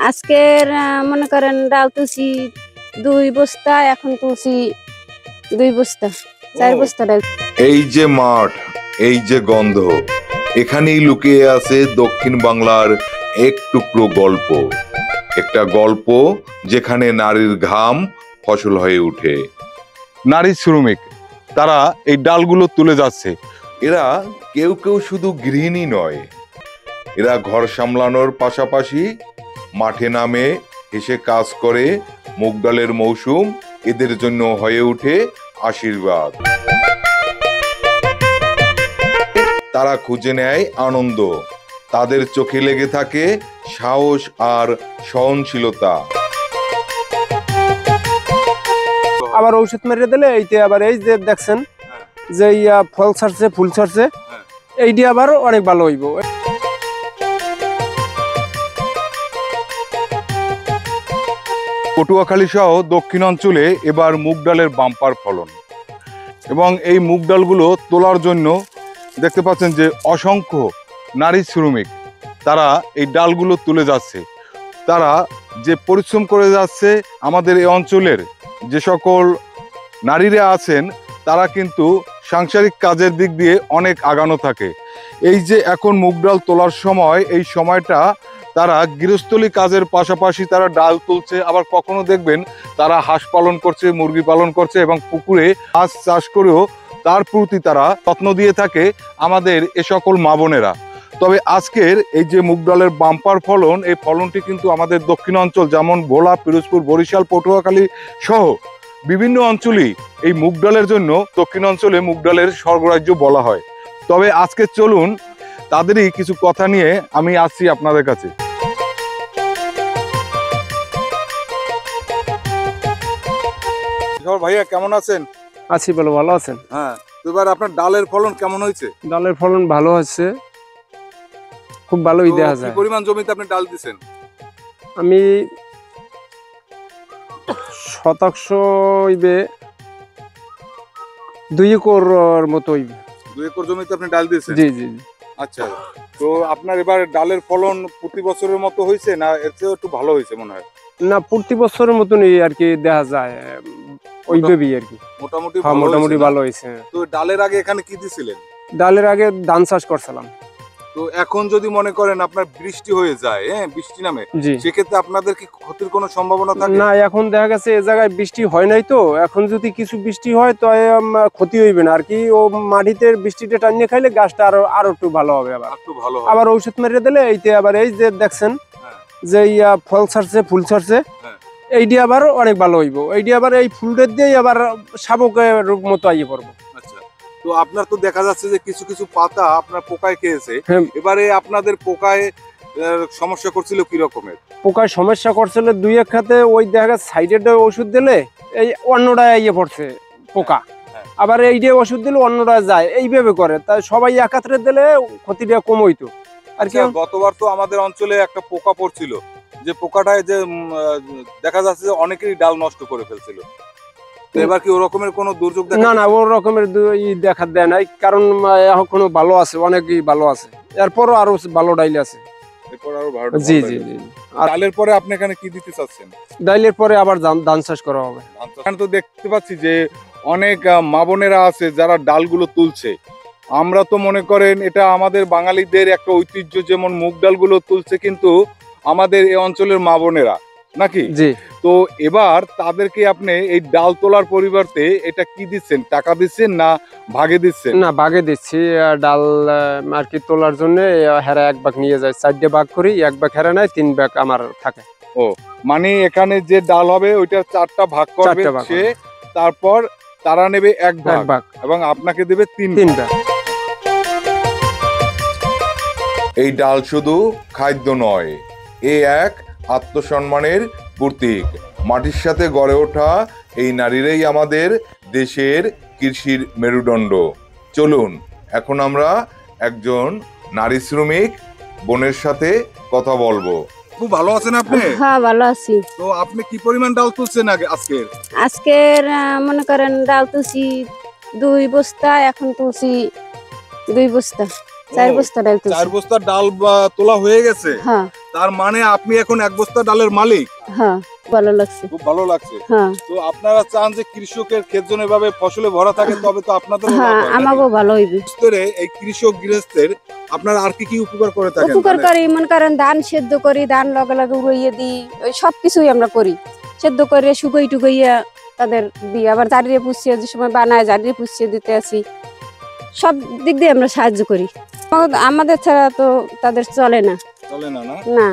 আজকের মনে করেন ডাল তুলছি 2 বস্তা, এখন তুলছি 2 বস্তা 4 বস্তা ডাল। এই যে মাঠ, এই যে গন্ধ, এখানেই লুকিয়ে আছে দক্ষিণ বাংলার এক টুকরো গল্প। একটা গল্প যেখানে নারীর ঘাম ফসল হয়ে ওঠে। নারী শ্রমিক তারা এই ডালগুলো তুলে যাচ্ছে। এরা কেউ কেউ শুধু গৃহিণী নয়, এরা ঘর সামলানোর পাশাপাশি মাঠে নামে এসে কাজ করে। মুগ ডালের মৌসুম এদের জন্য হয়ে ওঠে আশীর্বাদ। তারা খুঁজে নেয় আনন্দ, তাদের চোখে লেগে থাকে সাহস আর সহনশীলতা। আবার ঔষধ মেরে দিলে এইতে আবার এই যে দেখছেন যে ফল ছাড়ছে, ফুল ছাড়ছে, এইটি আবার অনেক ভালো হইব। পটুয়াখালী সহ দক্ষিণ অঞ্চলে এবার মুগ ডালের বাম্পার ফলন, এবং এই মুগ ডালগুলো তোলার জন্য দেখতে পাচ্ছেন যে অসংখ্য নারী শ্রমিক তারা এই ডালগুলো তুলে যাচ্ছে। তারা যে পরিশ্রম করে যাচ্ছে, আমাদের এই অঞ্চলের যে সকল নারীরা আছেন তারা কিন্তু সাংসারিক কাজের দিক দিয়ে অনেক আগানো থাকে। এই যে এখন মুগ ডাল তোলার সময়, এই সময়টা তারা গৃহস্থলী কাজের পাশাপাশি তারা ডাল তুলছে। আবার কখনো দেখবেন তারা হাঁস পালন করছে, মুরগি পালন করছে, এবং পুকুরে মাছ চাষ করেও তার প্রতি তারা যত্ন দিয়ে থাকে আমাদের এ সকল মা বোনেরা। তবে আজকের এই যে মুগ ডালের বাম্পার ফলন, এই ফলনটি কিন্তু আমাদের দক্ষিণ অঞ্চল যেমন ভোলা, পিরোজপুর, বরিশাল, পটুয়াখালী সহ বিভিন্ন অঞ্চলেই এই মুগ ডালের জন্য দক্ষিণ অঞ্চলে মুগ ডালের স্বর্গরাজ্য বলা হয়। তবে আজকে চলুন তাদেরই কিছু কথা নিয়ে আমি আসছি আপনাদের কাছে। ভাইয়া কেমন আছেন? আছি, বলো, ভালো আছেন? হ্যাঁ, এবার আপনার ডালের ফলন কেমন হয়েছে? ডালের ফলন ভালো হচ্ছে, খুব ভালোই দেখা যায়। কি পরিমাণ জমিতে আপনি ডাল দিবেন? আমি শতাংশ হইবে 2 একর মতো হইবে। 2 একর জমিতে আপনি ডাল দিয়েছেন? জি জি জি। আচ্ছা, তো আপনার এবার ডালের ফলন প্রতি বছরের মতো হয়েছে না এর চেয়েও একটু ভালো হয়েছে মনে হয়? না, প্রতি বছরের মতনই আর কি দেখা যায়, ওইভাবেই আর কি। মোটামুটি মোটামুটি ভালো হয়েছে। তো ডালের আগে এখানে কি দিছিলেন? ডালের আগে ধান চাষ করছিলাম। তো এখন যদি মনে করেন আপনার বৃষ্টি হয়ে যায়, হ্যাঁ, বৃষ্টি নামে, সেক্ষেত্রে আপনাদের কি ক্ষতির কোনো সম্ভাবনা থাকে? না, এখন দেখা গেছে এ জায়গায় বৃষ্টি হয় নাই, তো এখন যদি কিছু বৃষ্টি হয় তো ক্ষতি হইবে না আর কি। ও মাটিতে বৃষ্টিটা টানিয়ে খাইলে গাছটা আরো একটু ভালো হবে। আবার ঔষধ মেরে দিলে এইতে আবার এই যে দেখছেন যে ফল ছাড়ছে, ফুল ছাড়ছে, এইটি আবার অনেক ভালো হইব। এইটি আবার এই ফুলটার দিয়ে আবার শাবকের মতো আইয়ে পড়বো। তো আপনার তো দেখা যাচ্ছে যে কিছু কিছু পাতা আপনার পোকায় খেয়েছে, এবারে আপনাদের পোকায় সমস্যা করছিল কি রকমের? পোকায় সমস্যা করছিল 2-1 খাতে, ওই দেখা গেছে সাইডে ওষুধ দিলে এই অন্যটায় ইয়ে পড়ছে পোকা, আবার এই যে ওষুধ দিলে অন্যটা যায়, এইভাবে করে। তাই সবাই একাত্রে দিলে ক্ষতিটা কম হইতো আর কি। গতবার তো আমাদের অঞ্চলে একটা পোকা পড়ছিল, যে পোকাটায় যে দেখা যাচ্ছে যে অনেকেরই ডাল নষ্ট করে ফেলছিল। এবার কি ওরকমের কোনো দুর্যোগ? না না, ওর রকমের দেখা দেয় নাই, কারণ এখনো ভালো আছে, অনেকই ভালো আছে, এরপরও আরো ভালো ডাইল আছে। জি জি জি। ডালের পরে আপনি এখানে কি দিতে চাচ্ছেন? ডাইলের পরে আবার ধান চাষ করা হবে। এখানে তো দেখতে পাচ্ছি যে অনেক মা বোনেরা আছে যারা ডালগুলো তুলছে। আমরা তো মনে করেন এটা আমাদের বাঙালিদের একটা ঐতিহ্য, যেমন মুগ ডালগুলো তুলছে কিন্তু আমাদের এই অঞ্চলের মা বোনেরা, নাকি? জি। তো এবার তাদেরকে আপনি এই ডাল তোলার পরিবর্তে এটা কি দিচ্ছেন? টাকা দিচ্ছেন না ভাগে দিচ্ছেন? না, ভাগে দিচ্ছি। ডাল আর কি তোলার জন্য হেরা 1 ভাগ নিয়ে যায়, 4টে ভাগ করি, 1 ভাগ হেরা নেয়, 3 ভাগ আমার থাকে। ও, মানে এখানে যে ডাল হবে ওইটা 4টা ভাগ করবে সে, তারপর তারা নেবে 1 ভাগ এবং আপনাকে দেবে 3 ভাগ। এই ডাল শুধু খাদ্য নয়, এ এক আত্মসম্মানের প্রতীক। মাটির সাথে গড়ে ওঠা এই নারীরাই আমাদের দেশের কৃষির মেরুদণ্ড। চলুন এখন আমরা একজন নারী শ্রমিক বোনের সাথে কথা বলবো। খুব ভালো আছেন আপনি? হ্যাঁ, ভালো আছি। তো আপনি কি পরিমাণ ডাল তুলছেন আজকের মনে করেন ডাল তুলছি 2 বস্তা, এখন তুলছি 2 বস্তা 4 বস্তা ডাল তুলছি। 4 বস্তা ডাল তোলা হয়ে গেছে? হ্যাঁ। তার মানে আপনি এখন এক বস্তা ডালের মালিক। হ্যাঁ, ভালো লাগছে। খুব ভালো লাগছে। হ্যাঁ তো আপনারা চান যে কৃষকের ক্ষেত যেন এভাবে ফসলে ভরা থাকে, তবে তো আপনাদের হ্যাঁ, আমাকেও ভালো হইবে। এই কৃষক গৃহস্থের আপনারা আর কি কি উপকার করে থাকেন? উপকার করি, মনে করেন ধান সেদ্ধ করি, ধান লগে লগে উড়াইয়ে দিই, ওই সবকিছুই আমরা করি। সেদ্ধ করে শুকাই টুকাইয়া তাদের দিই, আবার জারিয়ে পুষিয়ে যে সময় বানায় জারিয়ে পুষিয়ে দিতে আসি। সব দিক দিয়ে আমরা সাহায্য করি। আমাদের ছাড়া তো তাদের চলে না। চলে না, না? না।